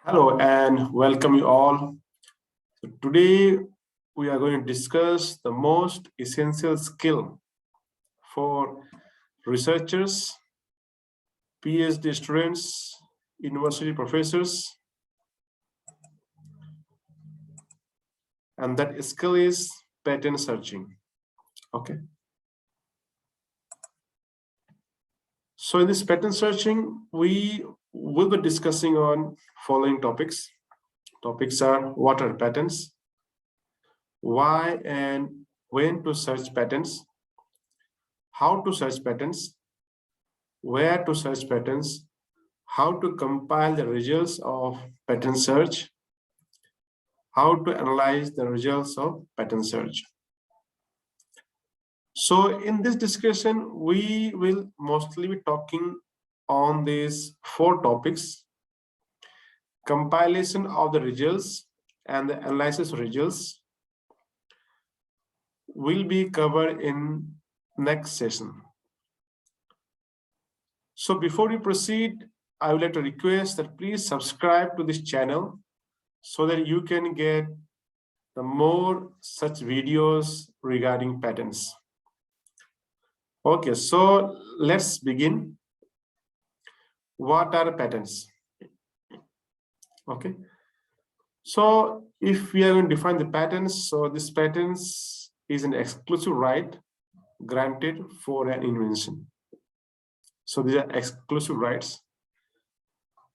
Hello and welcome you all. So today we are going to discuss the most essential skill for researchers, PhD students, university professors, and that skill is patent searching. Okay. So in this patent searching, we will be discussing on following topics. Topics are what are patents, why and when to search patents, how to search patents, where to search patents, how to compile the results of patent search, how to analyze the results of patent search. So in this discussion, we will mostly be talking on these four topics: compilation of the results and the analysis results will be covered in next session. So before we proceed, I would like to request that please subscribe to this channel so that you can get the more such videos regarding patents. Okay, so let's begin. What are patents? Okay, so if we are going to define the patents, so this patents is an exclusive right granted for an invention. So these are exclusive rights.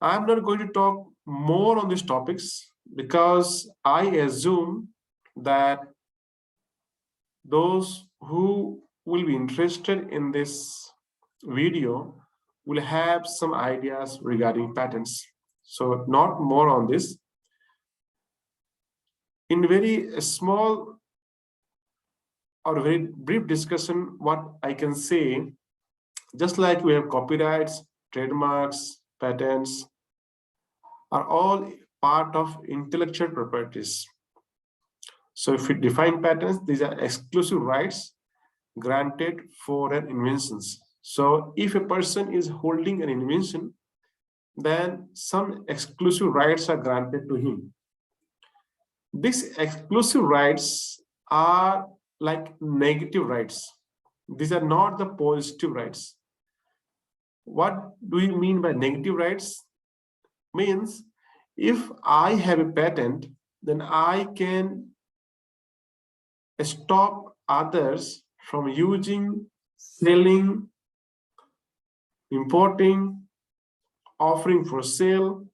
I'm not going to talk more on these topics because I assume that those who will be interested in this video will have some ideas regarding patents. So not more on this. In very small or very brief discussion, what I can say, just like we have copyrights, trademarks, patents, are all part of intellectual properties. So if we define patents, these are exclusive rights granted for an invention. So if a person is holding an invention, then some exclusive rights are granted to him. These exclusive rights are like negative rights. These are not the positive rights. What do we mean by negative rights? Means if I have a patent, then I can stop others from using, selling, importing, offering for sale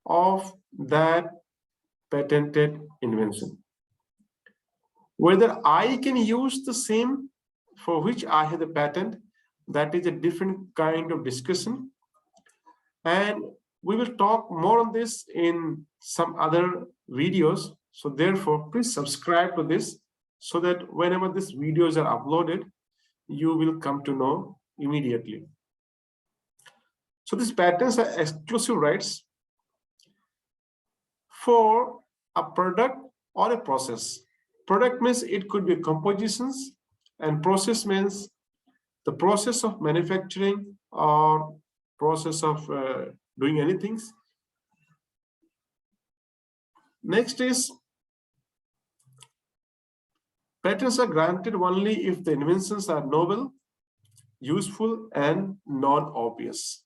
of that patented invention. Whether I can use the same for which I have the patent, that is a different kind of discussion. And we will talk more on this in some other videos. So therefore, please subscribe to this so that whenever these videos are uploaded, you will come to know immediately. So these patents are exclusive rights for a product or a process. Product means it could be compositions, and process means the process of manufacturing or process of doing anything. Next is patents are granted only if the inventions are novel, useful, and non-obvious.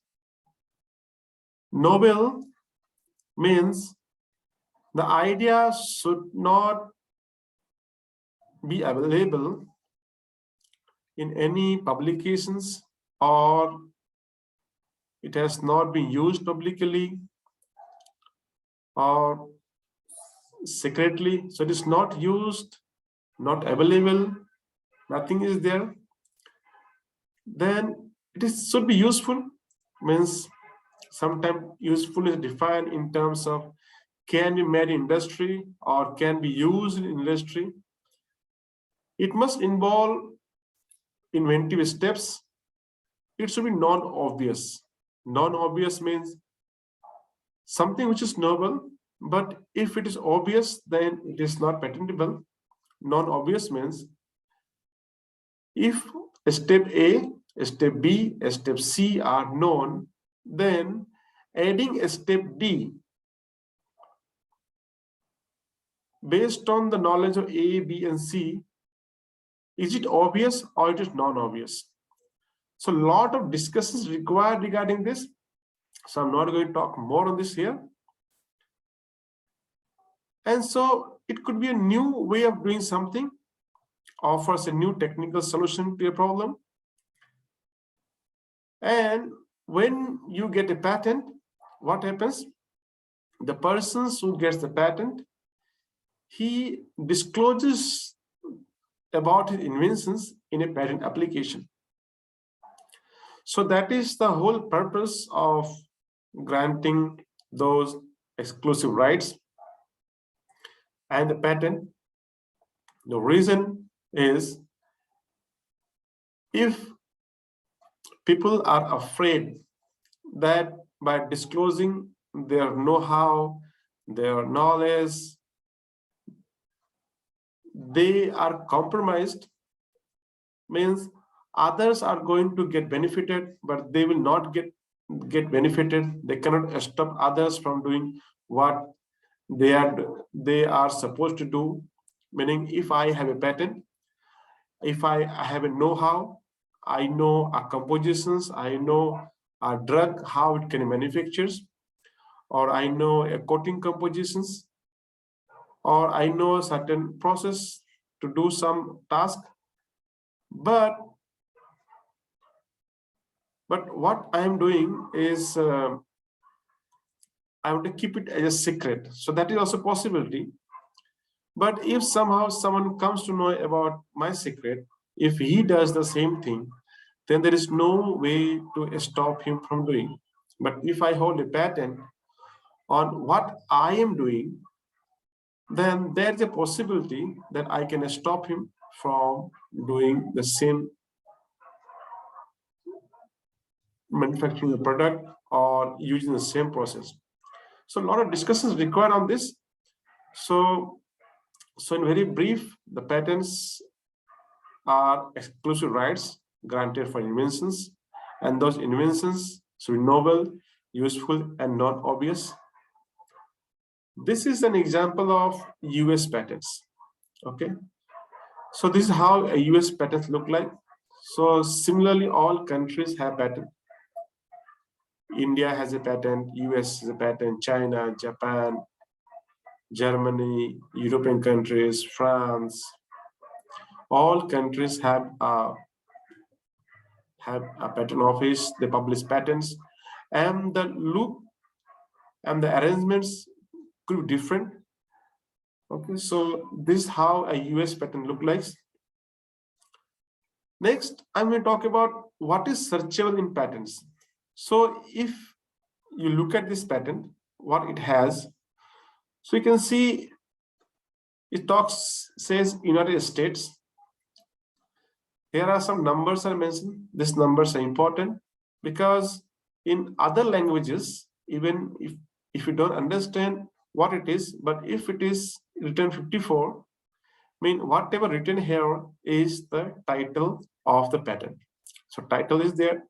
Novel means the idea should not be available in any publications, or it has not been used publicly or secretly. So it is not used, not available, nothing is there. Then should be useful, means sometimes useful is defined in terms of can be made in industry or can be used in industry. It must involve inventive steps. It should be non-obvious. Non-obvious means something which is novel, but if it is obvious, then it is not patentable. Non-obvious means if step A, step B, step C are known, then adding a step D based on the knowledge of A, B, and C, is it obvious or it is non-obvious? So a lot of discussions required regarding this. So I'm not going to talk more on this here. And so it could be a new way of doing something, offers a new technical solution to a problem. And when you get a patent, what happens? The person who gets the patent, he discloses about his inventions in a patent application. So that is the whole purpose of granting those exclusive rights and the patent. The reason is, if people are afraid that by disclosing their know-how, their knowledge, they are compromised, means others are going to get benefited, but they will not get benefited. They cannot stop others from doing what they are supposed to do. Meaning, if I have a patent, if I have a know-how, I know a compositions, I know a drug, how it can be manufactured, or I know a coating compositions, or I know a certain process to do some task. But what I am doing is I want to keep it as a secret. So that is also a possibility. But if somehow someone comes to know about my secret, if he does the same thing, then there is no way to stop him from doing. But if I hold a patent on what I am doing, then there's a possibility that I can stop him from doing the same manufacturing the product or using the same process. So a lot of discussions required on this. So in very brief, the patents are exclusive rights granted for inventions, and those inventions should be novel, useful, and not obvious. This is an example of US patents. Okay, so this is how a US patent look like. So similarly, all countries have patent. India has a patent, US has a patent, China, Japan, Germany, European countries, France. All countries have a patent office. They publish patents, and the look and the arrangements could be different. Okay, so this is how a US patent look like. Next, I'm going to talk about what is searchable in patents. So if you look at this patent, what it has, so you can see it says United States. Here are some numbers are mentioned. These numbers are important because in other languages, even if you don't understand what it is, but if it is written 54, mean whatever written here is the title of the patent. So title is there.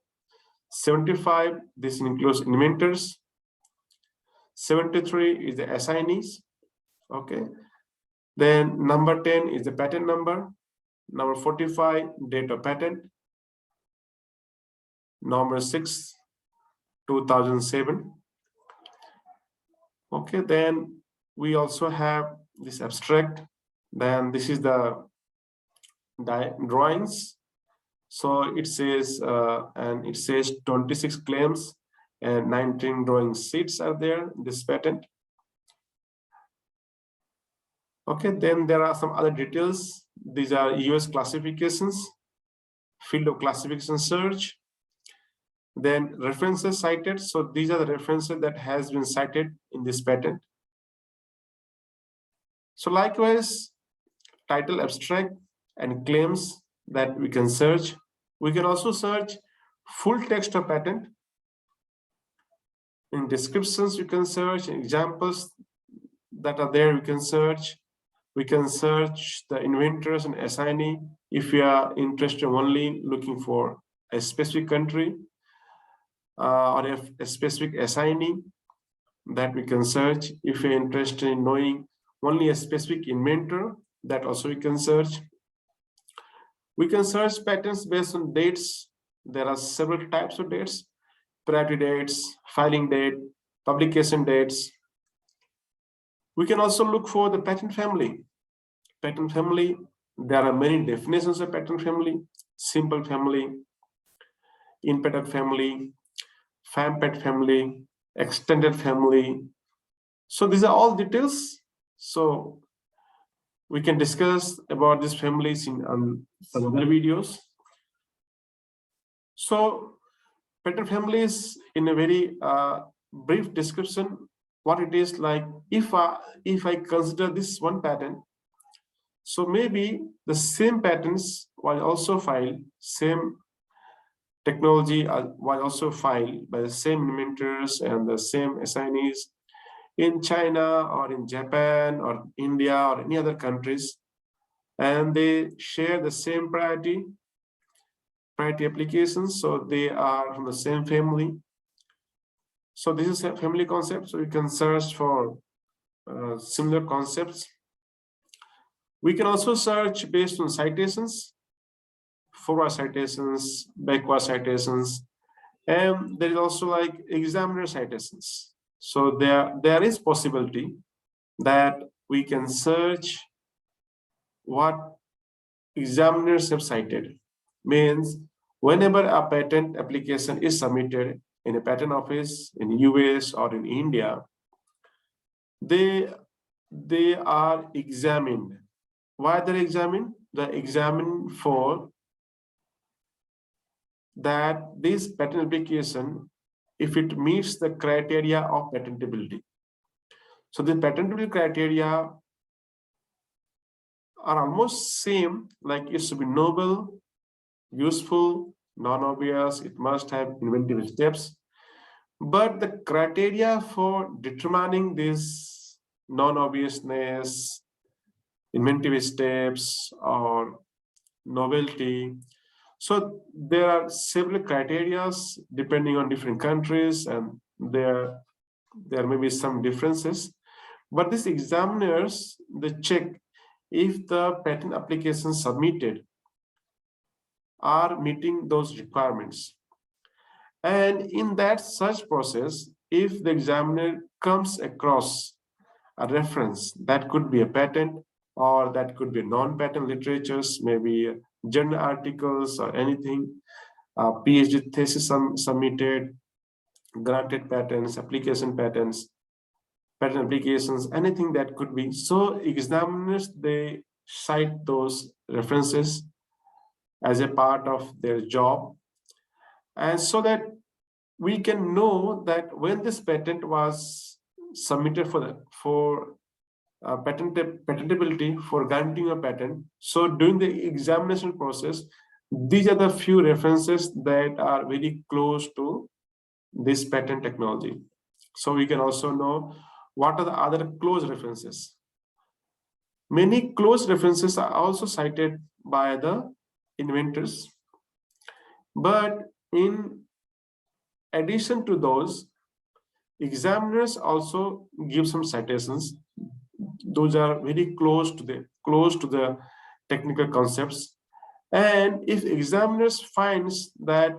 75, this includes inventors. 73 is the assignees. Okay. Then number 10 is the patent number. Number 45, date of patent. Number 6, 2007. Okay, then we also have this abstract. Then this is the drawings. So it says, and it says 26 claims and 19 drawing sheets are there, this patent. Okay, then there are some other details. These are US classifications, field of classification search, then references cited. So these are the references that has been cited in this patent. So likewise, title, abstract, and claims that we can search. We can also search full text of patent. In descriptions, you can search. In examples that are there, we can search. We can search the inventors and assignee if we are interested only looking for a specific country or a specific assignee, that we can search. If you're interested in knowing only a specific inventor, that also we can search. We can search patents based on dates. There are several types of dates: priority dates, filing date, publication dates. We can also look for the patent family. Patent family, there are many definitions of patent family: simple family, in-patent family, fam-pet family, extended family. So these are all details. So we can discuss about these families in some other videos. So patent families, in a very brief description, what it is like. If I consider this one patent, so maybe the same patents was also filed, same technology was also filed by the same inventors and the same assignees in China or in Japan or India or any other countries, and they share the same priority applications, so they are from the same family. So this is a family concept, so you can search for similar concepts. We can also search based on citations, forward citations, backward citations, and there is also like examiner citations. So there is possibility that we can search what examiners have cited. Means whenever a patent application is submitted in a patent office in US or in India, they are examined. Why they're examined? They're examined for that this patent application, if it meets the criteria of patentability. So the patentability criteria are almost same, like it should be novel, useful, non-obvious, it must have inventive steps. But the criteria for determining this non-obviousness, inventive steps, or novelty, so there are several criteria depending on different countries, and there may be some differences. But these examiners, they check if the patent applications submitted are meeting those requirements. And in that search process, if the examiner comes across a reference, that could be a patent or that could be non-patent literatures, maybe journal articles or anything, PhD thesis submitted, granted patents, application patents, patent applications, anything that could be. So examiners, they cite those references as a part of their job, and so that we can know that when this patent was submitted for patentability, for granting a patent. So during the examination process, these are the few references that are very close to this patent technology. So we can also know what are the other close references. Many close references are also cited by the inventors, but in addition to those, examiners also give some citations. Those are very close to the technical concepts. And if examiners finds that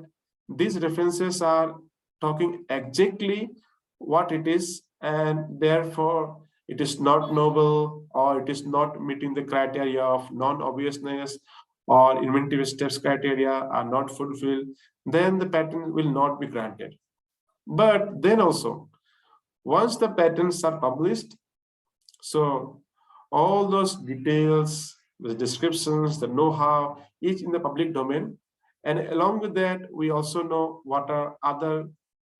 these references are talking exactly what it is, and therefore it is not novel, or it is not meeting the criteria of non-obviousness, or inventive steps criteria are not fulfilled, then the patent will not be granted. But then also, once the patents are published, so all those details, the descriptions, the know-how, each in the public domain. And along with that, we also know what are other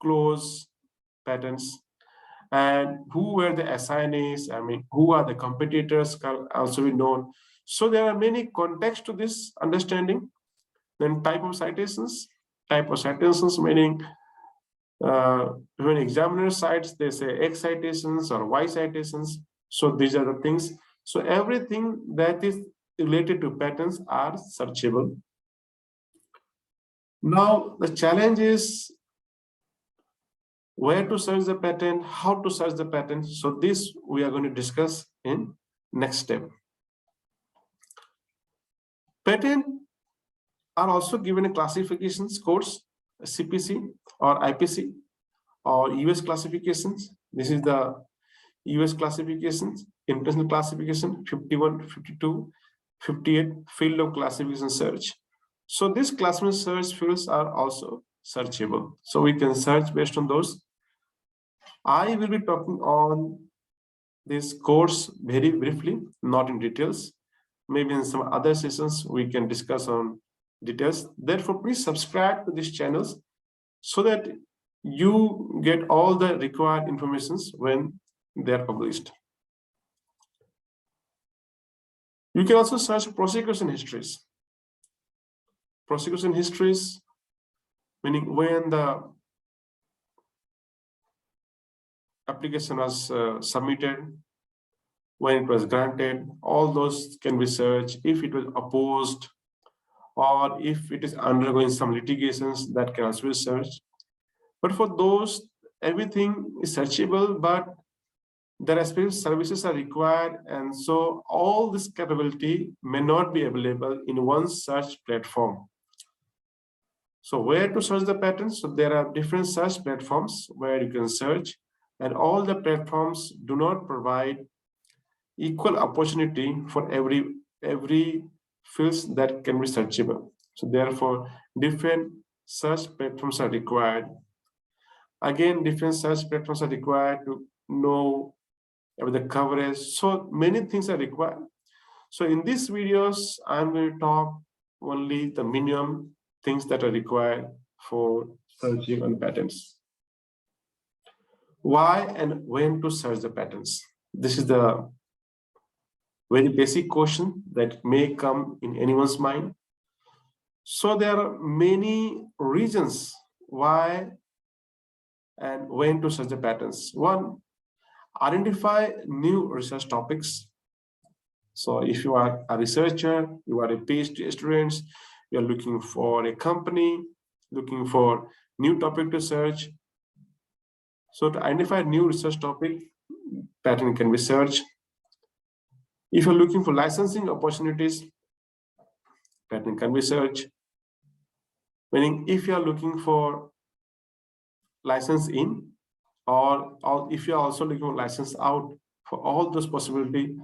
close patents and who were the assignees, I mean, who are the competitors can also be known. So there are many contexts to this understanding. Then type of citations meaning when examiner cites, they say X citations or Y citations. So these are the things. So everything that is related to patents are searchable. Now the challenge is where to search the patent, how to search the patent. So this we are going to discuss in next step. Patent are also given a classifications codes, CPC or IPC or US classifications. This is the US classifications, international classification 51, 52, 58 field of classification search. So these classification search fields are also searchable. So we can search based on those. I will be talking on this course very briefly, not in details. Maybe in some other sessions we can discuss on details. Therefore, please subscribe to these channels so that you get all the required informations when they are published. You can also search prosecution histories. Prosecution histories, meaning when the application was submitted, when it was granted, all those can be searched. If it was opposed, or if it is undergoing some litigations, that can also be searched. But for those, everything is searchable, but the respective services are required, and so all this capability may not be available in one search platform. So where to search the patents? So there are different search platforms where you can search, and all the platforms do not provide equal opportunity for every fields that can be searchable. So therefore, different search platforms are required. Again, different search platforms are required to know about the coverage. So many things are required. So in these videos, I'm going to talk only the minimum things that are required for searching on patents. Why and when to search the patents? This is the very basic question that may come in anyone's mind. So there are many reasons why and when to search the patents. One, identify new research topics. So if you are a researcher, you are a PhD student, you are looking for a company, looking for new topic to search. So to identify new research topic, patent can be searched. If you're looking for licensing opportunities, patent can be searched. Meaning if you are looking for license in, or if you are also looking for license out, for all those possibilities,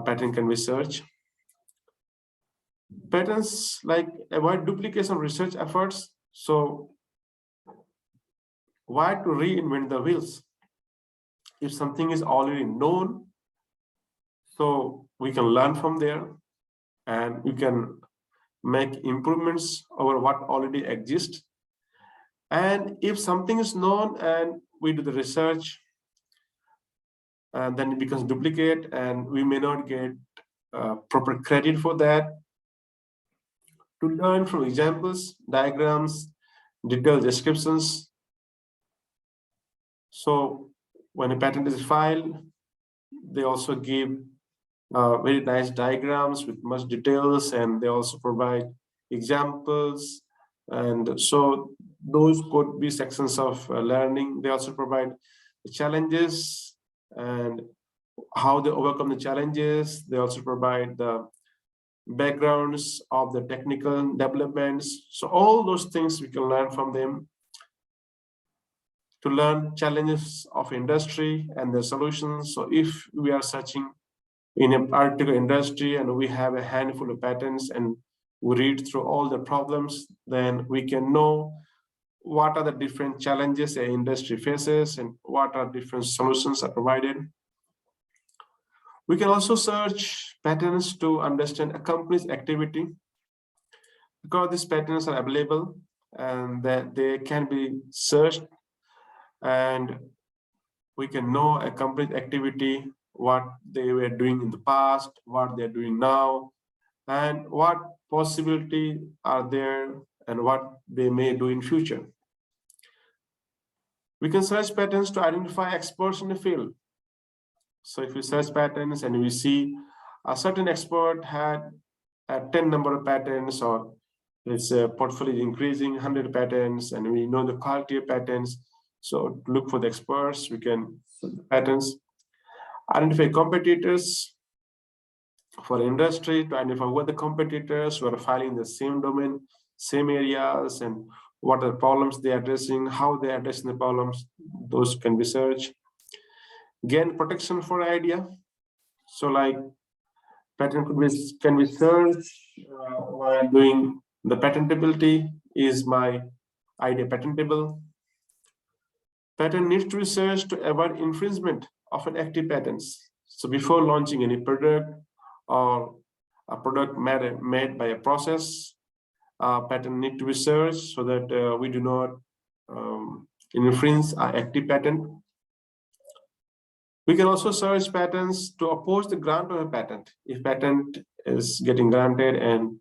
patent can be searched. Patents like avoid duplication of research efforts. So why to reinvent the wheels? If something is already known, so we can learn from there and we can make improvements over what already exists. And if something is known and we do the research, and then it becomes duplicate and we may not get proper credit for that. To learn from examples, diagrams, detailed descriptions. So when a patent is filed, they also give very nice diagrams with much details, and they also provide examples. And so those could be sections of learning. They also provide the challenges and how they overcome the challenges. They also provide the backgrounds of the technical developments. So all those things we can learn from them. To learn challenges of industry and the solutions. So if we are searching in a particular industry and we have a handful of patents and we read through all the problems, then we can know what are the different challenges an industry faces and what are different solutions are provided. We can also search patents to understand a company's activity, because these patents are available and that they can be searched, and we can know a company's activity, what they were doing in the past, what they're doing now, and what possibility are there and what they may do in future. We can search patents to identify experts in the field. So if we search patents and we see a certain expert had a 10 number of patents, or its portfolio is increasing 100 patents, and we know the quality of patents. So look for the experts, we can patents, identify competitors for industry, to identify what the competitors who are filing the same domain, same areas, and what are the problems they're addressing, how they're addressing the problems, those can be searched. Gain protection for idea. So like patent can be searched while doing the patentability. Is my idea patentable? Patent needs to be searched to avoid infringement of an active patents. So before launching any product or a product made by a process, patent need to be searched so that we do not infringe our active patent. We can also search patents to oppose the grant of a patent. If patent is getting granted and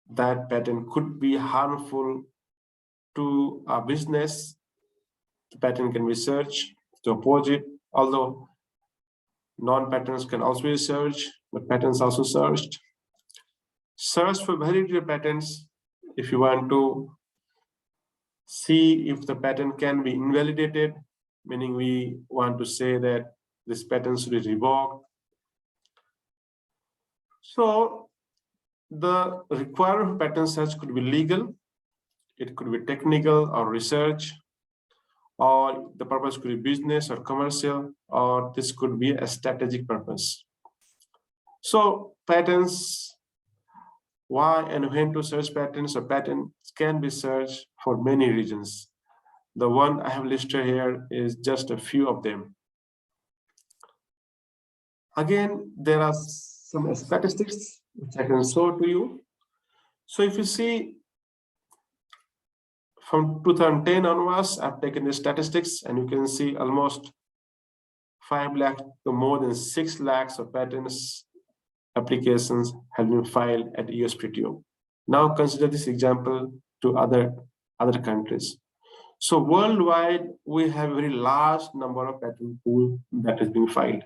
that patent could be harmful to our business, the patent can be searched to oppose it. Although non-patents can also be searched, but patents also searched. Search for validity of patents if you want to see if the patent can be invalidated, meaning we want to say that this patent should be revoked. So the requirement of patent search could be legal, it could be technical or research, or the purpose could be business or commercial, or this could be a strategic purpose. So patents, why and when to search patents, or patents can be searched for many reasons. The one I have listed here is just a few of them. Again, there are some statistics which I can show to you. So if you see from 2010 onwards, I've taken the statistics and you can see almost 5 lakh to more than 6 lakhs of patents applications have been filed at USPTO. Now consider this example to other countries. So worldwide, we have a very large number of patent pool that has been filed.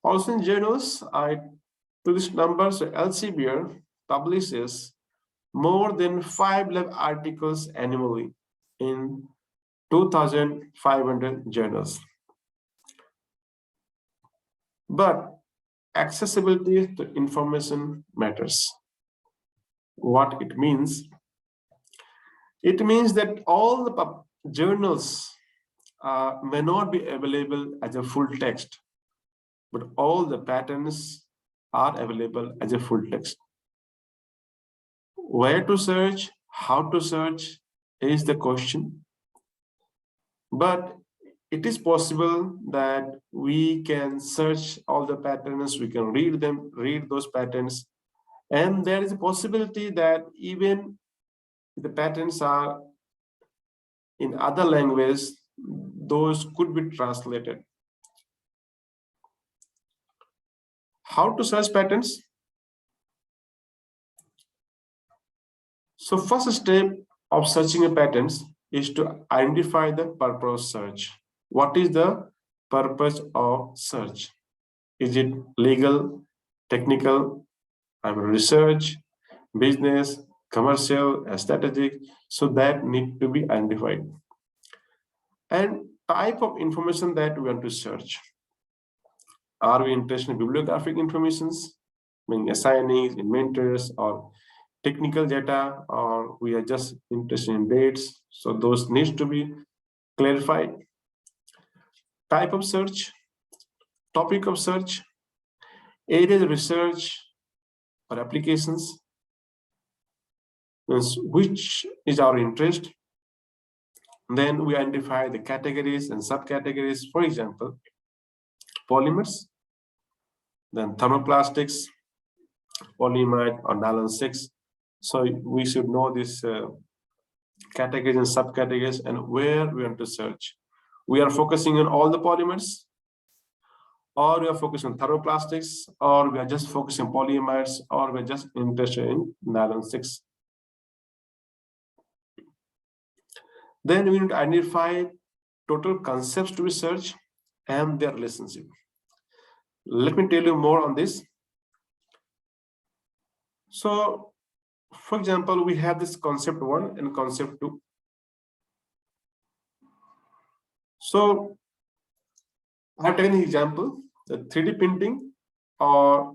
Also in journals, to this number, so Elsevier publishes more than 5 lakh articles annually in 2,500 journals. But accessibility to information matters. What it means? It means that all the journals may not be available as a full text, but all the patents are available as a full text. Where to search, how to search is the question. But it is possible that we can search all the patents, we can read those patents, and there is a possibility that even the patents are in other languages, those could be translated. How to search patents? So first step of searching a patent is to identify the purpose of search. What is the purpose of search? Is it legal, technical, research, business, commercial, strategic? So that need to be identified. And type of information that we want to search. Are we interested in bibliographic informations, meaning assignees, inventors, or technical data, or we are just interested in dates? So those needs to be clarified. Type of search, topic of search, area of research or applications, which is our interest. Then we identify the categories and subcategories. For example, polymers, then thermoplastics, polyimide or nylon 6. So we should know these categories and subcategories and where we want to search. We are focusing on all the polymers, or we are focusing on thermoplastics, or we are just focusing on polyimides, or we're just interested in nylon 6. Then we need to identify total concepts to be searched and their relationship. Let me tell you more on this. So, for example, we have this concept 1 and concept 2. So I have taken an example, the 3D printing, or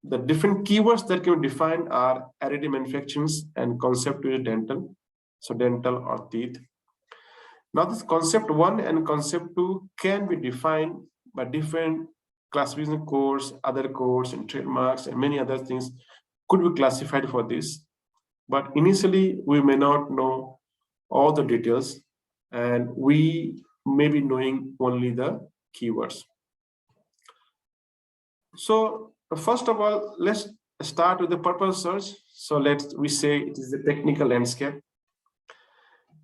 the different keywords that can be defined are additive manufacturing and concept to dental, so dental or teeth. Now this concept 1 and concept 2 can be defined by different classification codes, other codes and trademarks and many other things could be classified for this. But initially we may not know all the details and we may be knowing only the keywords. So first of all, let's start with the purpose search. So we say it is the technical landscape.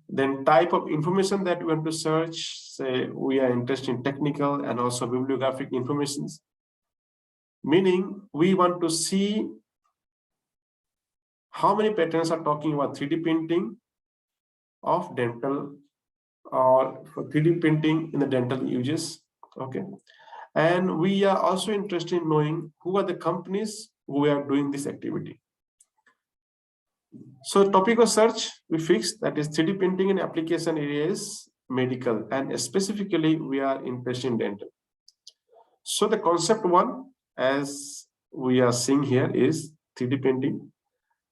Then type of information that we want to search, say we are interested in technical and also bibliographic informations, meaning we want to see how many patents are talking about 3D printing of dental or for 3D printing in the dental uses. Okay. And we are also interested in knowing who are the companies who are doing this activity. So topic of search we fixed, that is 3D printing in application areas medical, and specifically we are interested in dental. So the concept 1, as we are seeing here, is 3D printing,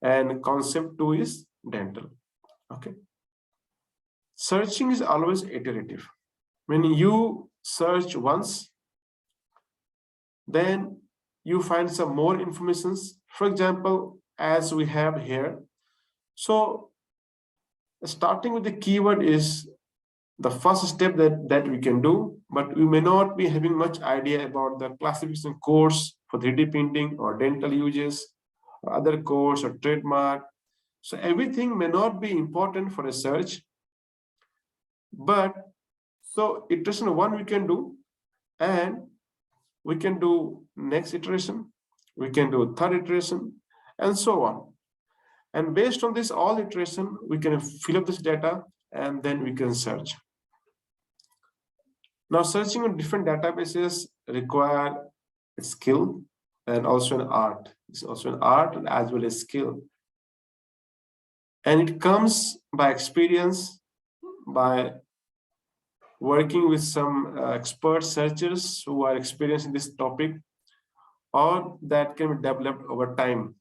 and concept 2 is dental. Okay. Searching is always iterative. When you search once, then you find some more informations. For example, as we have here, so starting with the keyword is the first step that we can do, but we may not be having much idea about the classification codes for 3D printing or dental uses, or other codes or trademark. So everything may not be important for a search, but so iteration 1 we can do, and we can do next iteration, we can do third iteration, and so on. And based on this all iteration, we can fill up this data and then we can search. Now, searching on different databases require a skill and also an art. It's also an art as well as skill. And it comes by experience, by working with some expert searchers who are experienced in this topic, or that can be developed over time.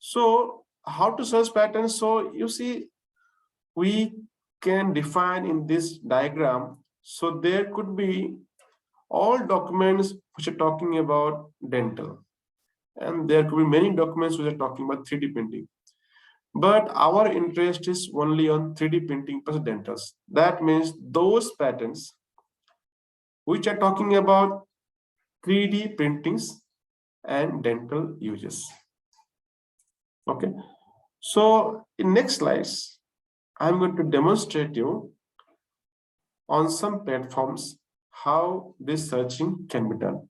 So how to search patterns? So you see, we can define in this diagram. So there could be all documents which are talking about dental, and there could be many documents which are talking about 3D printing. But our interest is only on 3D printing plus dentals. That means those patents which are talking about 3D printings and dental uses. Okay. So in next slides, I'm going to demonstrate you on some platforms how this searching can be done.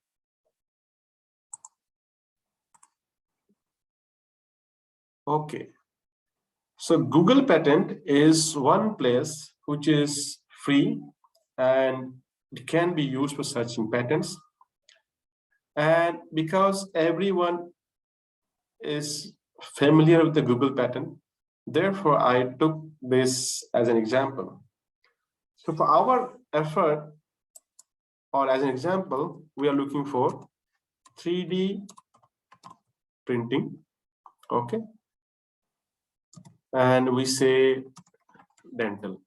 Okay. So Google Patent is one place which is free and it can be used for searching patents. And because everyone is familiar with the Google patent, therefore I took this as an example. So for our effort, or as an example, we are looking for 3D printing, okay? And we say dental.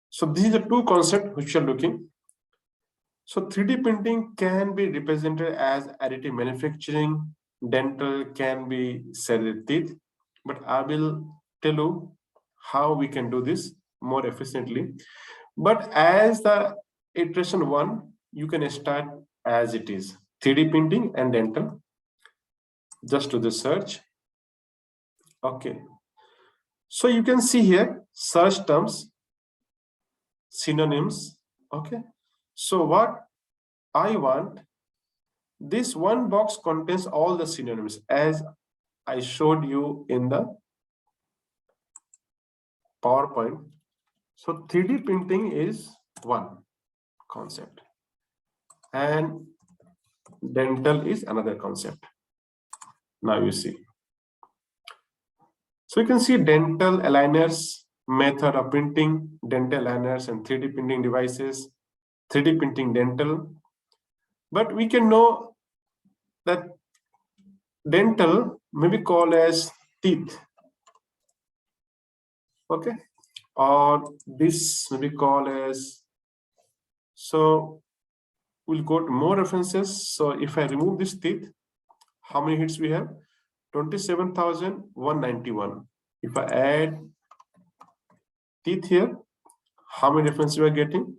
So these are two concepts which are looking. So 3D printing can be represented as additive manufacturing, dental can be cell teeth, but I will tell you how we can do this more efficiently. But as the iteration 1, you can start as it is, 3D printing and dental. Just do the search. Okay. So you can see here, search terms, synonyms. Okay. So what I want, this one box contains all the synonyms as I showed you in the PowerPoint. So 3D printing is one concept and dental is another concept. Now you see. So you can see dental aligners, method of printing, dental aligners and 3D printing devices, 3D printing dental. But we can know that dental may be called as teeth, okay? Or this may be called as, so we'll go to more references. So if I remove this teeth, how many hits we have? 27,191. If I add teeth here, how many references we are getting?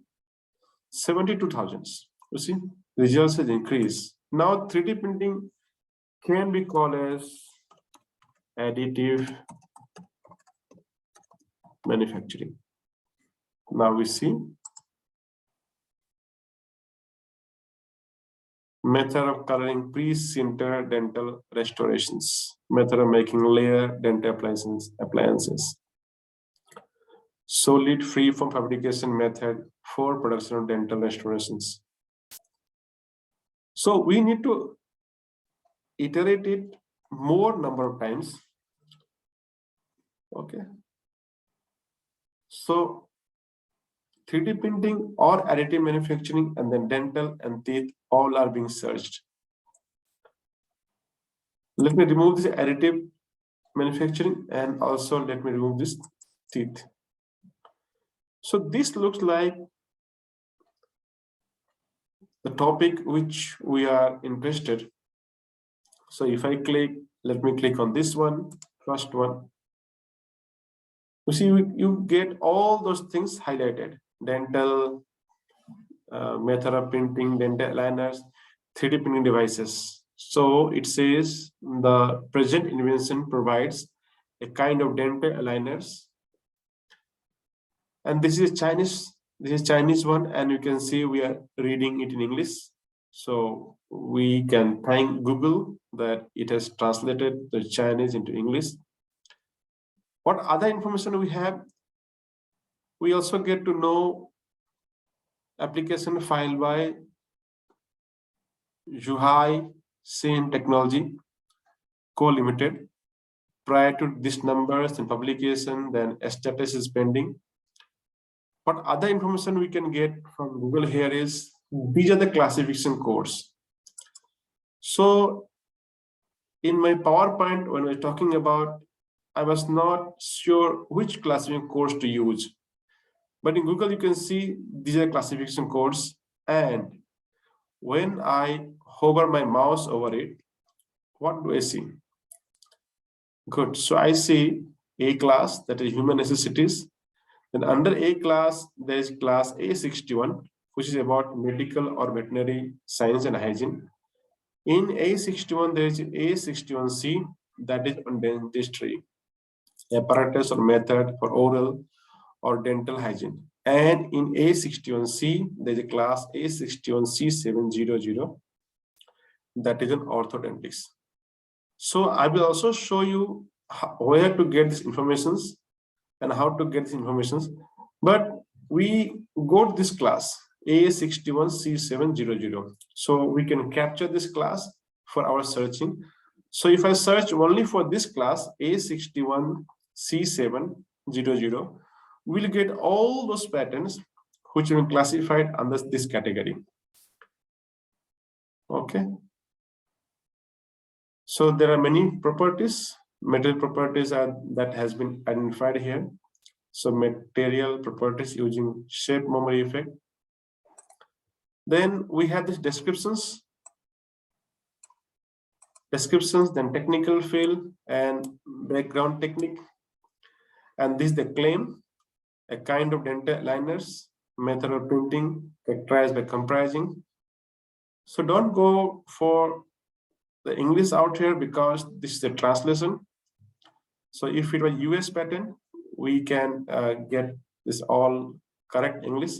72,000. You see, results has increased. Now 3D printing can be called as additive manufacturing. Now we see method of coloring pre-sinter dental restorations, method of making layer dental appliances, solid free from fabrication method for production of dental restorations. So we need to iterate it more number of times. Okay. So 3D printing or additive manufacturing and then dental and teeth all are being searched. Let me remove this additive manufacturing and also let me remove this teeth. So this looks like the topic which we are interested. So if I click, let me click on this one, first one. You see, you get all those things highlighted: dental, method of printing, dental aligners, 3D printing devices. So it says the present invention provides a kind of dental aligners, and this is Chinese one, and you can see we are reading it in English. So we can thank Google that it has translated the Chinese into English. What other information we have? We also get to know application filed by Zhuhai Sin Technology Co Limited. Prior to these numbers and publication, then status is pending. What other information we can get from Google here is these are the classification codes. So in my PowerPoint, when we're talking about, I was not sure which classification codes to use. But in Google, you can see these are classification codes. And when I hover my mouse over it, what do I see? Good. So I see A class, that is human necessities. Then under A class, there is class A61, which is about medical or veterinary science and hygiene. In A61, there is A61C, that is on dentistry, apparatus or method for oral or dental hygiene. And in A61C, there is a class A61C700, that is an orthodontics. So I will also show you where to get these informations and how to get these informations. But we go to this class A61C700. So we can capture this class for our searching. So if I search only for this class A61C700, we'll get all those patterns which have been classified under this category. Okay. So there are many properties, material properties are that has been identified here. So material properties using shape memory effect. Then we have these descriptions, then technical field and background technique. And this is the claim, a kind of dental aligners, method of printing, characterized by comprising. So don't go for the English out here because this is the translation. So if it was US patent, we can get this all correct English.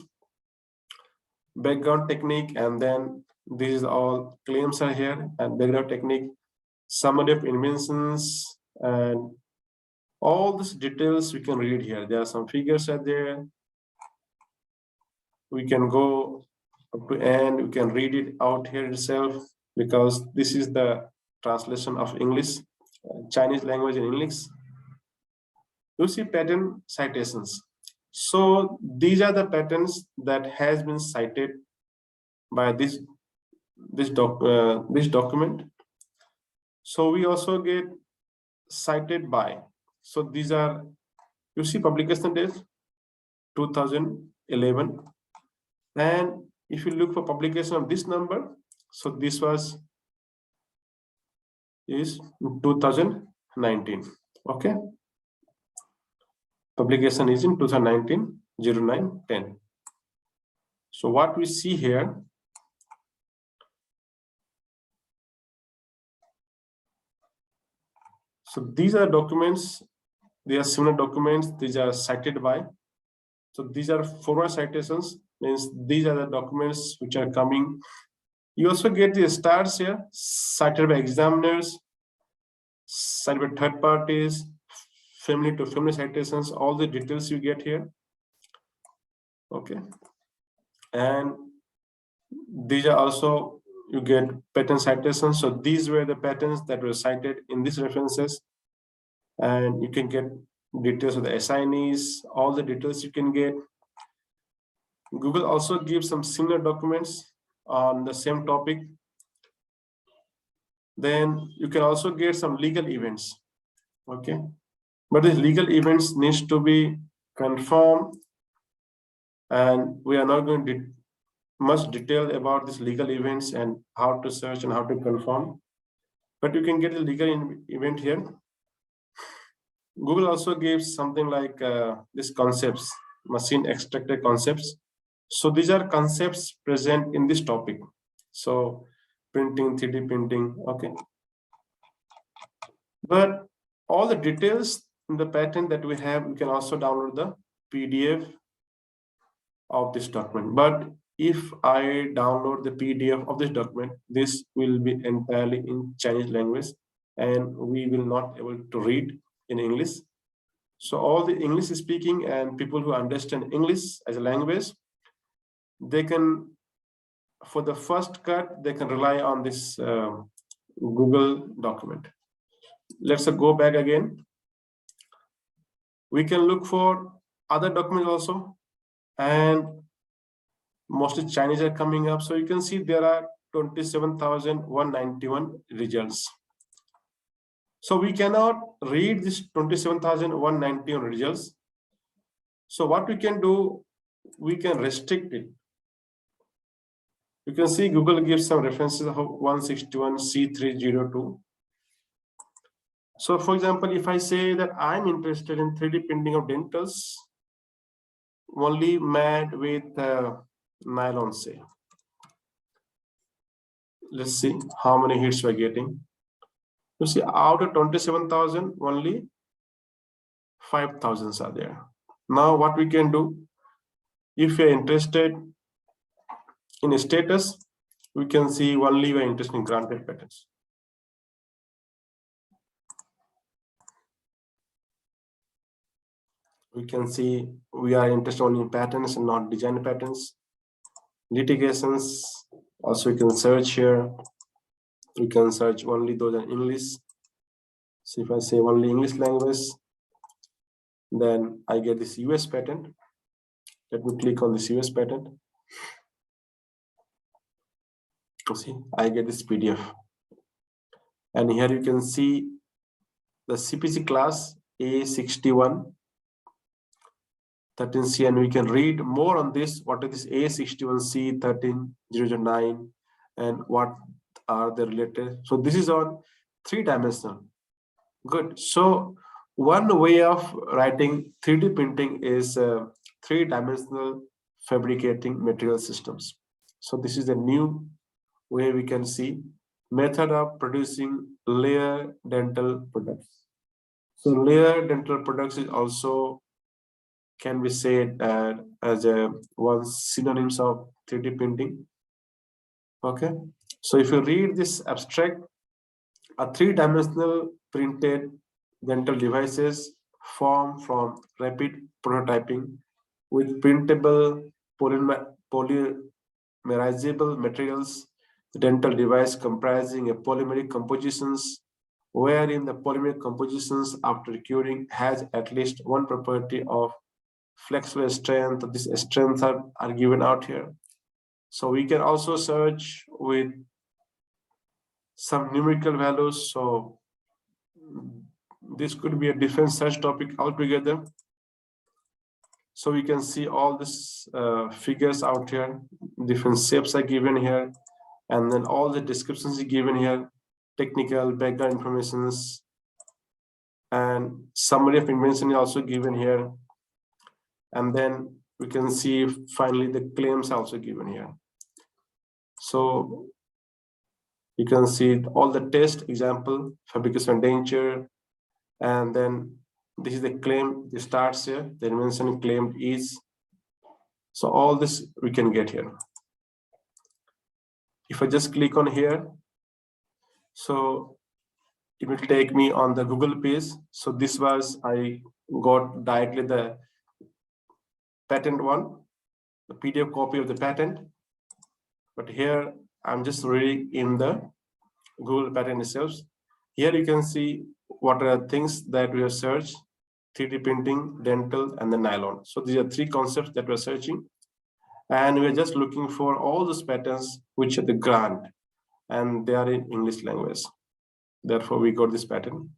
Background technique, and then these all claims are here, and background technique, summary of inventions, and all these details we can read here. There are some figures are there. We can go up to end, we can read it out here itself because this is the translation of English, Chinese language in English. You see patent citations. So these are the patents that has been cited by this document. So we also get cited by. So these are, you see publication date 2011, and if you look for publication of this number, so this was is 2019. Okay, publication is in 2019 0910. So what we see here, so these are documents, they are similar documents, these are cited by. So these are formal citations, means these are the documents which are coming. You also get the stars here, cited by examiners, cited by third parties, family to family citations, all the details you get here. Okay, and these are also, you get patent citations. So these were the patents that were cited in these references, and you can get details of the assignees, all the details you can get. Google also gives some similar documents on the same topic. Then you can also get some legal events. Okay, but these legal events needs to be confirmed, and we are not going to much detail about these legal events and how to search and how to confirm, but you can get a legal event here. Google also gives something like these concepts, machine extracted concepts. So these are concepts present in this topic. So printing, 3D printing, okay. But all the details in the patent that we have, you can also download the PDF of this document. But if I download the PDF of this document, this will be entirely in Chinese language, and we will not able to read in English. So all the English speaking and people who understand English as a language, they can, for the first cut, they can rely on this Google document. Let's go back again. We can look for other documents also, and mostly Chinese are coming up. So you can see there are 27,191 results. So we cannot read this 27,191 results. So what we can do, we can restrict it. You can see Google gives some references of 161 C302. So for example, if I say that I'm interested in 3D printing of dentals, only made with nylon, say. Let's see how many hits we're getting. You see, out of 27,000, only 5,000 are there. Now what we can do, if you're interested in a status, we can see only we're interested in granted patents. We can see we are interested only in patents and not design patents. Litigations, also you can search here. We can search only those in English. So if I say only English language, then I get this US patent. Let me click on this US patent. See, I get this PDF. And here you can see the CPC class A61 13C, and we can read more on this. What is this A61C 13009 and what are the related? So this is on 3-dimensional. Good. So one way of writing 3D printing is 3-dimensional fabricating material systems. So this is a new way we can see method of producing layer dental products. So layer dental products is also can be said as one synonyms of 3D printing. Okay, so if you read this abstract, a 3-dimensional printed dental devices form from rapid prototyping with printable polymerizable materials. The dental device comprising a polymeric compositions wherein the polymer compositions after curing has at least one property of flexible strength. These strengths are given out here. So we can also search with some numerical values. So this could be a different search topic altogether. So we can see all these figures out here, different shapes are given here, and then all the descriptions are given here, technical background informations, and summary of invention is also given here. And then we can see finally the claims also given here. So you can see all the test example, fabrication denture, and then this is the claim, it starts here, the invention claimed is. So all this we can get here. If I just click on here, so it will take me on the Google page. So this was, I got directly the patent one, the PDF copy of the patent. But here I'm just reading in the Google patent itself. Here you can see what are things that we have searched: 3D printing, dental, and the nylon. So these are three concepts that we're searching. And we're just looking for all those patents which are the grant, and they are in English language. Therefore, we got this patent.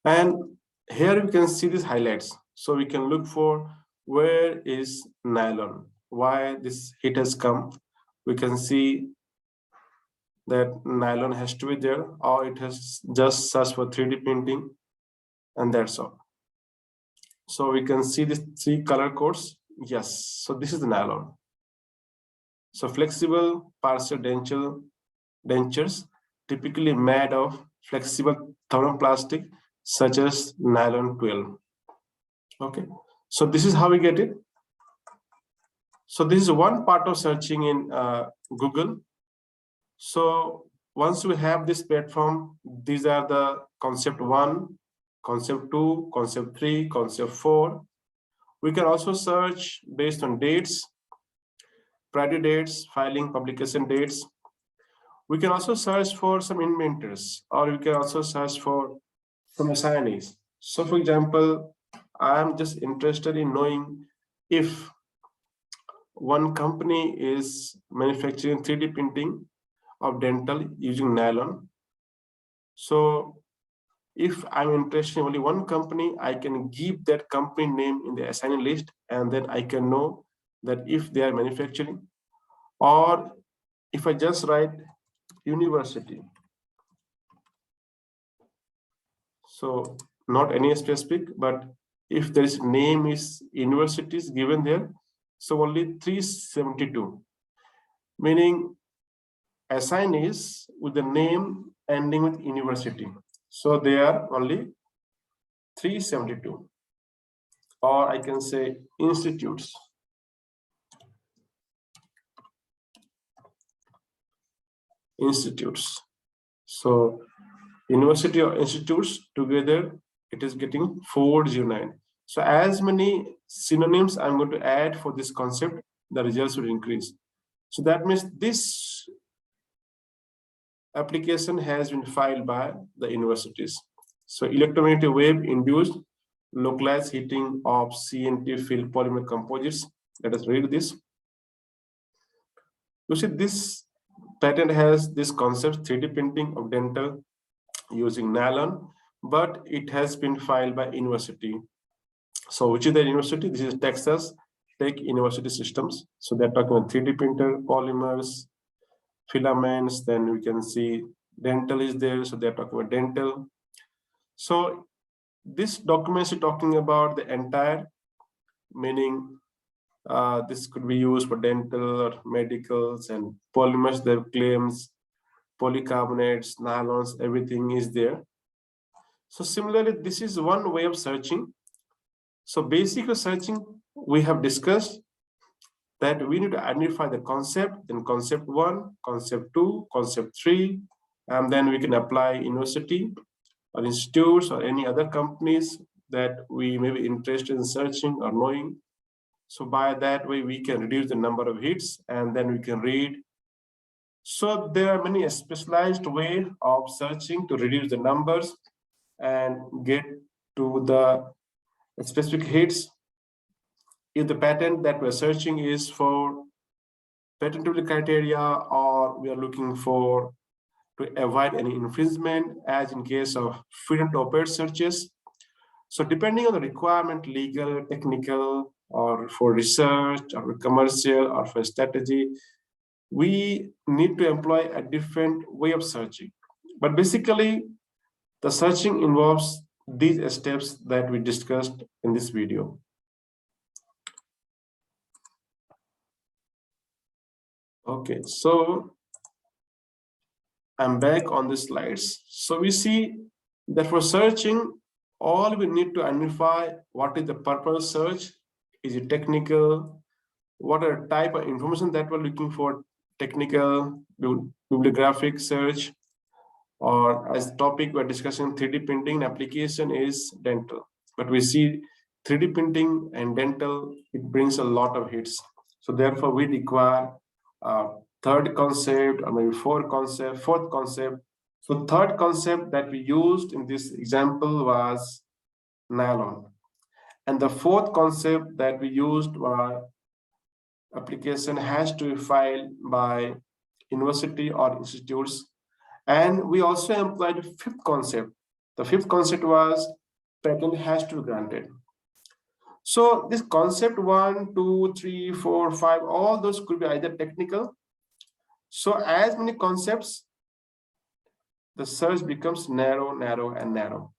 And here we can see these highlights. So we can look for where is nylon, why this hit has come. We can see that nylon has to be there, or it has just searched for 3D printing, and that's all. So we can see these three color codes. Yes, so this is the nylon. So flexible partial dentures typically made of flexible thermoplastic such as nylon 12. Okay, so this is how we get it. So this is one part of searching in Google. So once we have this platform, these are the concept 1, concept 2, concept 3, concept 4. We can also search based on dates, priority dates, filing, publication dates. We can also search for some inventors, or we can also search for some assignees. So for example, I'm just interested in knowing if one company is manufacturing 3D printing of dental using nylon. So if I'm interested in only one company, I can give that company name in the assignee list, and then I can know that if they are manufacturing. Or if I just write university, so not any specific, but if there is name is universities given there, so only 372, meaning assignees with the name ending with university. So they are only 372, or I can say institutes. Institutes. So university or institutes together, it is getting 409. So as many synonyms I'm going to add for this concept, the results will increase. So that means this application has been filed by the universities. So electromagnetic wave induced localized heating of CNT filled polymer composites. Let us read this. You see, this patent has this concept 3D printing of dental using nylon, but it has been filed by university. So which is the university? This is Texas Tech University Systems. So they're talking about 3D printer, polymers, filaments. Then we can see dental is there. So they're talking about dental. So this document is talking about the entire, meaning this could be used for dental or medicals, and polymers, their claims, polycarbonates, nylons, everything is there. So similarly, this is one way of searching. So basically searching, we have discussed that we need to identify the concept, then concept 1, concept 2, concept 3, and then we can apply university or institutes or any other companies that we may be interested in searching or knowing. So by that way, we can reduce the number of hits, and then we can read So there are many specialized ways of searching to reduce the numbers and get to the specific hits. If the patent that we're searching is for patentable criteria, or we are looking for to avoid any infringement, as in case of freedom to operate searches. So depending on the requirement, legal, technical, or for research, or for commercial, or for strategy, we need to employ a different way of searching. But basically, the searching involves these steps that we discussed in this video. Okay, so I'm back on the slides. So we see that for searching, all we need to identify what is the purpose of search. Is it technical? What are the type of information that we're looking for? Technical, bibliographic search, or as topic we're discussing 3D printing application is dental. But we see 3D printing and dental, it brings a lot of hits. So therefore we require third concept, or maybe fourth concept. So third concept that we used in this example was nylon. And the fourth concept that we used was application has to be filed by university or institutes. And we also employed fifth concept. The fifth concept was patent has to be granted. So this concept 1, 2, 3, 4, 5, all those could be either technical. So as many concepts, the search becomes narrow, narrow, and narrow.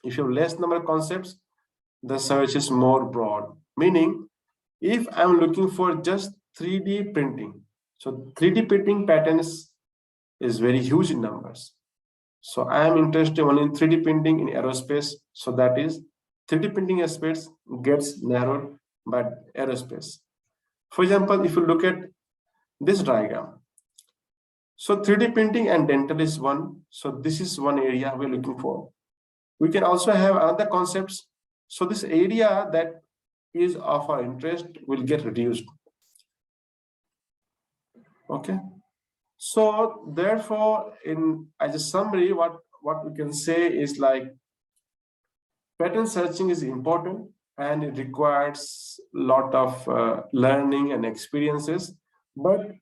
If you have less number of concepts, the search is more broad. Meaning, if I'm looking for just 3D printing, so 3D printing patterns is very huge in numbers. So I am interested only in 3D printing in aerospace. So that is 3D printing aspects gets narrowed by aerospace. For example, if you look at this diagram, so 3D printing and dental is one. So this is one area we're looking for. We can also have other concepts. So this area that is of our interest will get reduced. Okay. So therefore, in as a summary, what we can say is like pattern searching is important and it requires a lot of learning and experiences, but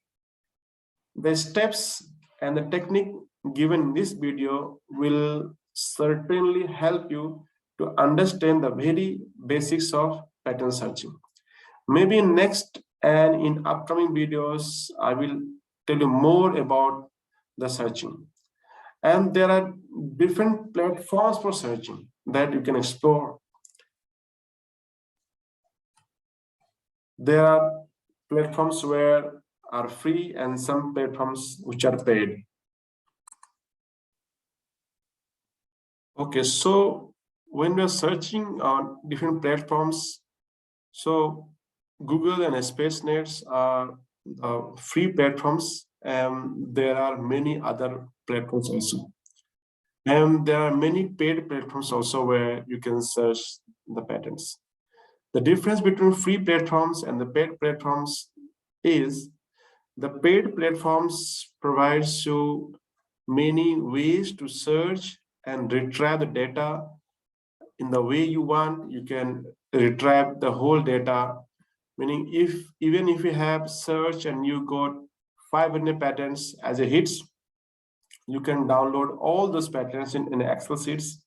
the steps and the technique given in this video will certainly help you to understand the very basics of pattern searching. Maybe in next and in upcoming videos, I will tell you more about the searching. And there are different platforms for searching that you can explore. There are platforms where are free and some platforms which are paid. Okay, so when we're searching on different platforms, so Google and SpaceNet are free platforms, and there are many other platforms also. And there are many paid platforms also where you can search the patents. The difference between free platforms and the paid platforms is the paid platforms provides you many ways to search and retrieve the data in the way you want. You can retrieve the whole data, meaning even if you have search and you got 500 patents as a hits, you can download all those patents in Excel sheets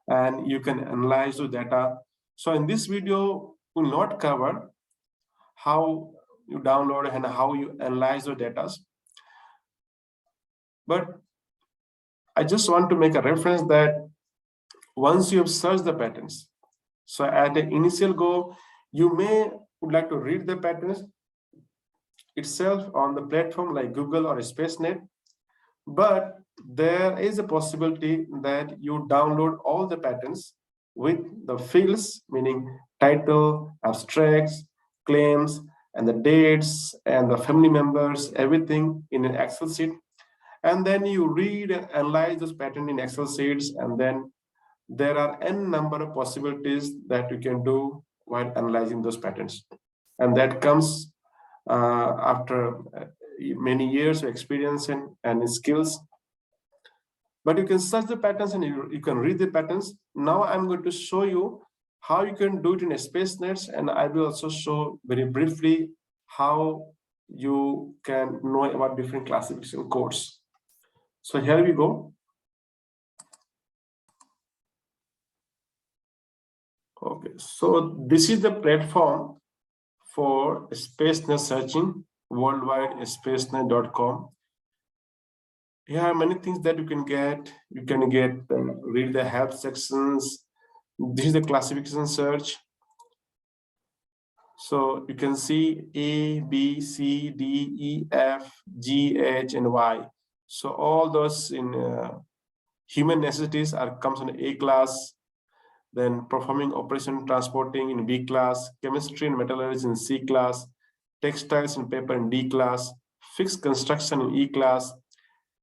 and you can analyze the data. So in this video, we'll not cover how you download and how you analyze the data. But I just want to make a reference that once you have searched the patents, so at the initial go, you would like to read the patents itself on the platform like Google or SpaceNet, but there is a possibility that you download all the patents with the fields, meaning title, abstracts, claims, and the dates and the family members, everything in an Excel sheet. And then you read and analyze those patterns in Excel sheets, and then there are n number of possibilities that you can do while analyzing those patterns. And that comes after many years of experience and skills. But you can search the patterns and you can read the patterns. Now I'm going to show you how you can do it in SpaceNets, and I will also show very briefly how you can know about different classification codes. So here we go. Okay, so this is the platform for SpaceNet searching, worldwide spacenet.com. Here are many things that you can get. You can get read the help sections. This is the classification search. So you can see A, B, C, D, E, F, G, H, and Y. So all those in human necessities comes in A class. Then performing operation transporting in B class, chemistry and metallurgy in C class, textiles and paper in D class, fixed construction in E class.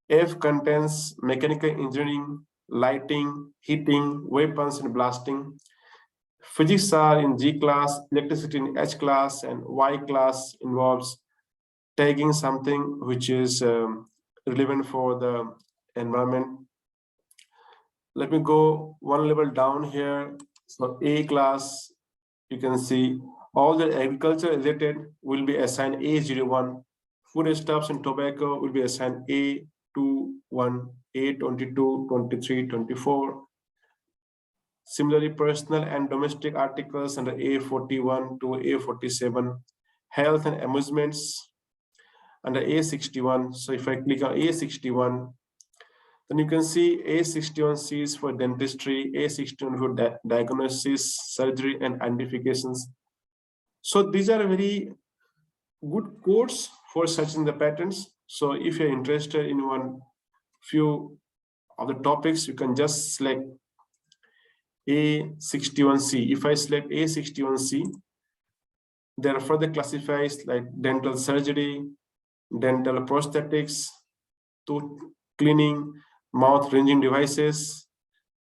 F contains mechanical engineering, lighting, heating, weapons and blasting. Physics are in G class, electricity in H class, and Y class involves tagging something which is relevant for the environment. Let me go one level down here. So A class, you can see all the agriculture related will be assigned A01. Foodstuffs and tobacco will be assigned A21, A22, 23, 24. Similarly, personal and domestic articles under A41 to A47. Health and amusements under A61. So if I click on A61, then you can see A61C is for dentistry, A61 for diagnosis, surgery, and identifications. So these are very good codes for searching the patterns. So if you're interested in one few of the topics, you can just select A61C. If I select A61C, there are further classifies like dental surgery, dental prosthetics, tooth cleaning, mouth rinsing devices,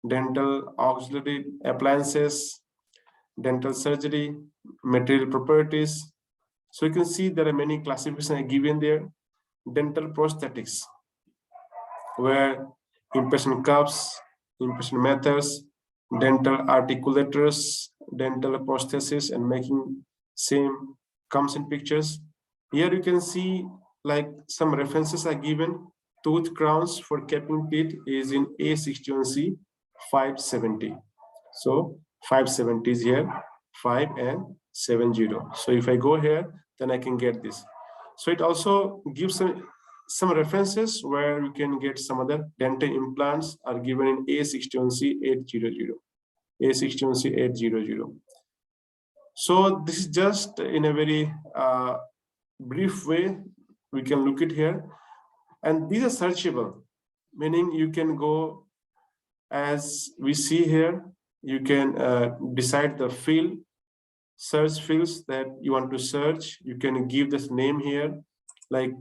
dental auxiliary appliances, dental surgery, material properties. So you can see there are many classifications given there. Dental prosthetics, where impression cups, impression methods, dental articulators, dental prosthesis, and making same comes in pictures. Here you can see like some references are given. Tooth crowns for capping teeth is in A61C 570. So 570 is here, 5 and 70. So if I go here, then I can get this. So it also gives some references where you can get some other dental implants are given in A61C 800. A61C 800. So this is just in a very brief way we can look at here. And these are searchable, meaning you can go as we see here, you can decide the field, search fields that you want to search. You can give this name here. Like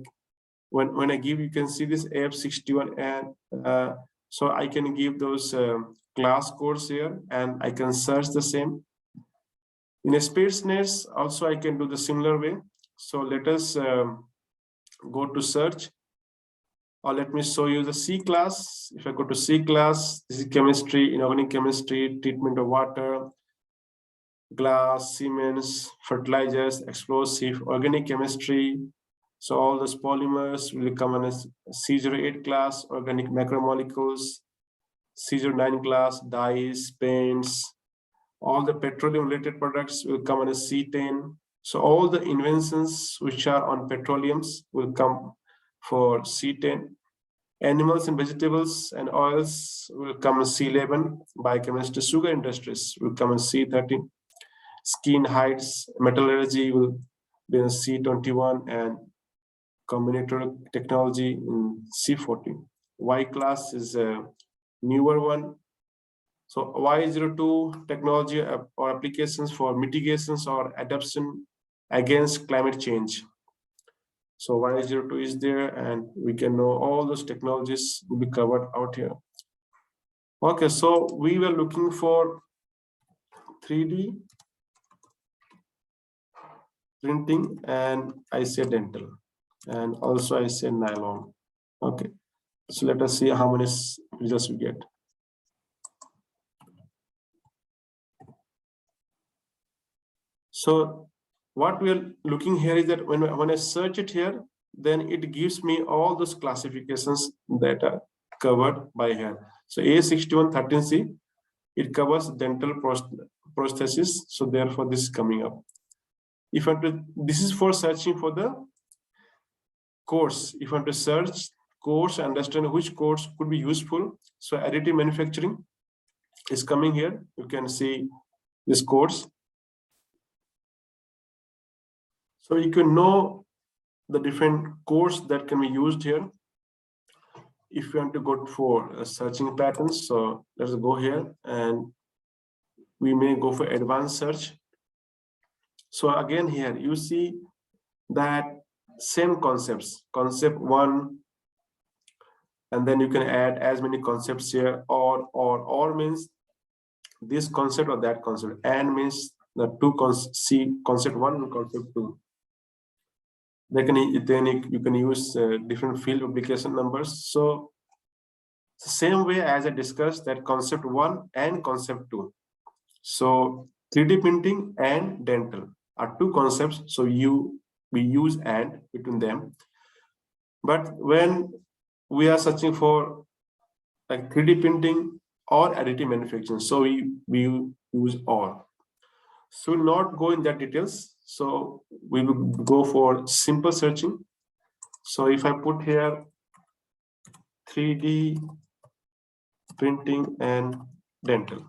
when I give, you can see this AF61, and so I can give those class codes here and I can search the same. In a SpaceNets, also I can do the similar way. So let us go to search. Or let me show you the C class. If I go to C class, this is chemistry, inorganic chemistry, treatment of water, glass, cements, fertilizers, explosive, organic chemistry. So all those polymers will come in as C08 class, organic macromolecules, C09 class, dyes, paints. All the petroleum related products will come in as C10. So all the inventions which are on petroleums will come for C10. Animals and vegetables and oils will come as C11. Biochemistry, sugar industries will come as C13. Skin heights, metallurgy will be in C21, and combinatorial technology in C14. Y class is a newer one. So Y02 technology or applications for mitigations or adaptation against climate change. So Y02 is there, and we can know all those technologies will be covered out here. Okay, so we were looking for 3D printing, and I said dental. and also I say nylon. Okay, so let us see how many results we get. So what we are looking here is that when I search it here, then it gives me all those classifications that are covered by here. So A6113C, it covers dental prosthesis. So therefore this is coming up. If I to, this is for searching for the course. If I want to search course, understand which course could be useful. So additive manufacturing is coming here. You can see this course. So you can know the different course that can be used here. If you want to go for searching patterns, so let's go here and we may go for advanced search. So again here you see that same concepts, concept one, and then you can add as many concepts here, or means this concept or that concept, and means the two concept one and concept two. Then you can use different field publication numbers. So the same way as I discussed that concept one and concept two. So 3D printing and dental are two concepts. So we use and between them. But when we are searching for like 3D printing or additive manufacturing, so we use or. So we'll not go in that details. So we will go for simple searching. So if I put here 3D printing and dental.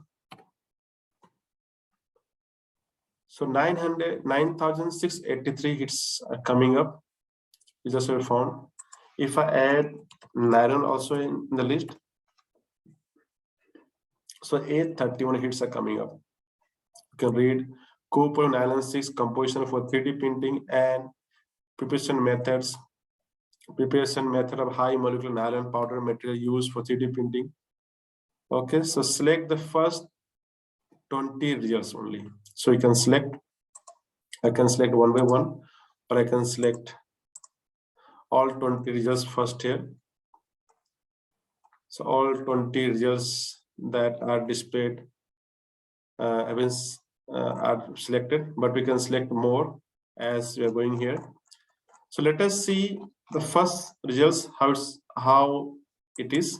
So 9,683 hits are coming up. Is also found. If I add nylon also in the list, so 831 hits are coming up. You can read copper nylon 6 composition for 3D printing and preparation methods. Preparation method of high molecular nylon powder material used for 3D printing. Okay, so select the first 20 results only. So you can select, I can select one by one, or I can select all 20 results first here. So all 20 results that are displayed are selected, but we can select more as we are going here. So let us see the first results, how it is.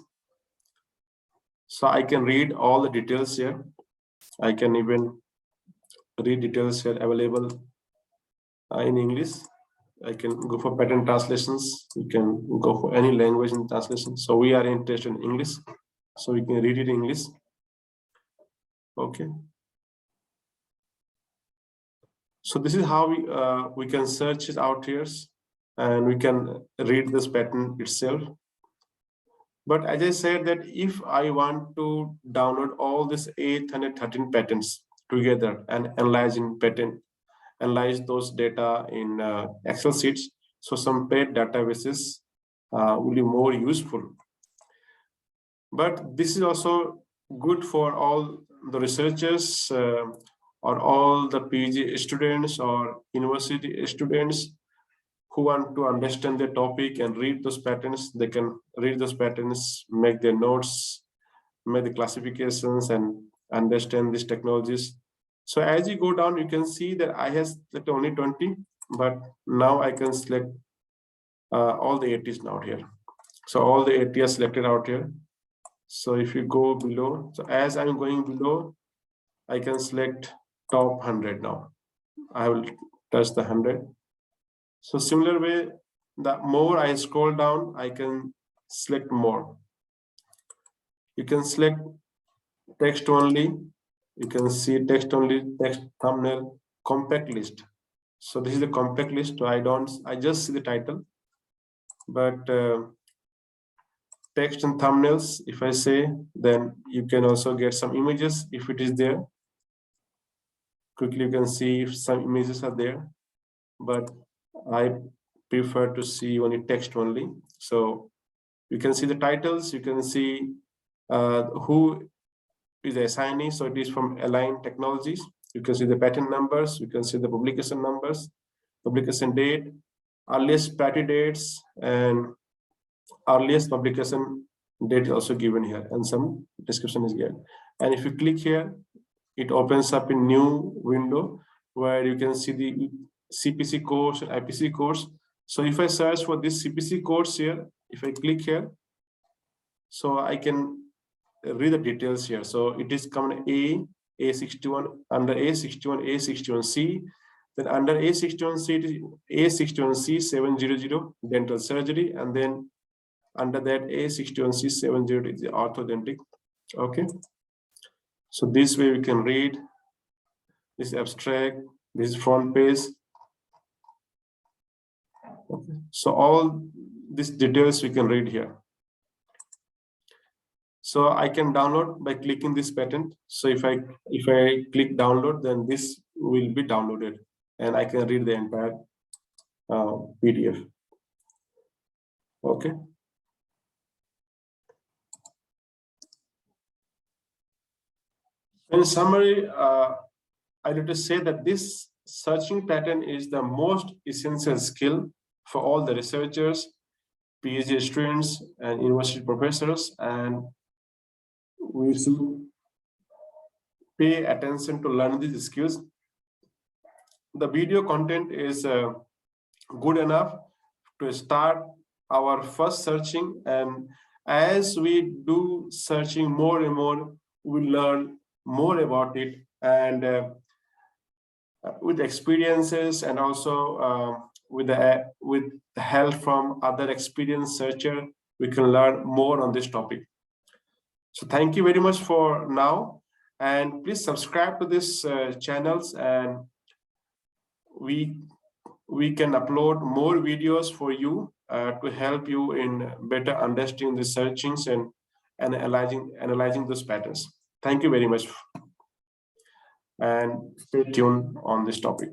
So I can read all the details here. I can even read details here available in English. I can go for patent translations. You can go for any language in translation. So we are interested in English, so we can read it in English. Okay. So this is how we can search it out here, and we can read this patent itself. But as I said that if I want to download all these 813 patents together and analyze those data in Excel sheets, so some paid databases will be more useful. But this is also good for all the researchers or all the PhD students or university students who want to understand the topic and read those patterns. They can read those patterns, make their notes, make the classifications, and understand these technologies. So as you go down, you can see that I have selected only 20, but now I can select all the 80s out here. So all the 80 are selected out here. So if you go below, so as I'm going below, I can select top 100 now. I will touch the 100. So similar way, the more I scroll down, I can select more. You can select text only. You can see text only, text thumbnail, compact list. So this is the compact list. So I just see the title, but text and thumbnails, if I say, then you can also get some images if it is there. Quickly you can see if some images are there, but I prefer to see only text only. So you can see the titles, you can see who is the assignee. So it is from Align Technologies. You can see the patent numbers, you can see the publication numbers, publication date, earliest patent dates, and earliest publication date is also given here, and some description is given. And if you click here, it opens up a new window where you can see the CPC course and IPC course. So if I search for this CPC course here, if I click here, so I can read the details here. So it is common A61, under A61, A61C. Then under A61C, it is A61C 700 dental surgery, and then under that A61C 700 is the orthodontic. Okay. So this way we can read this abstract, this front page. Okay. So all these details we can read here. So I can download by clicking this patent. So if I click download, then this will be downloaded, and I can read the entire PDF. Okay. In summary, I need to say that this searching pattern is the most essential skill for all the researchers, PhD students, and university professors, and we should pay attention to learn these skills. The video content is good enough to start our first searching, and as we do searching more and more, we learn more about it, and with experiences, and also with the help from other experienced searcher, we can learn more on this topic. So thank you very much for now, and please subscribe to this channels, and we can upload more videos for you to help you in better understanding the searchings and analyzing those patterns. Thank you very much, and stay tuned on this topic.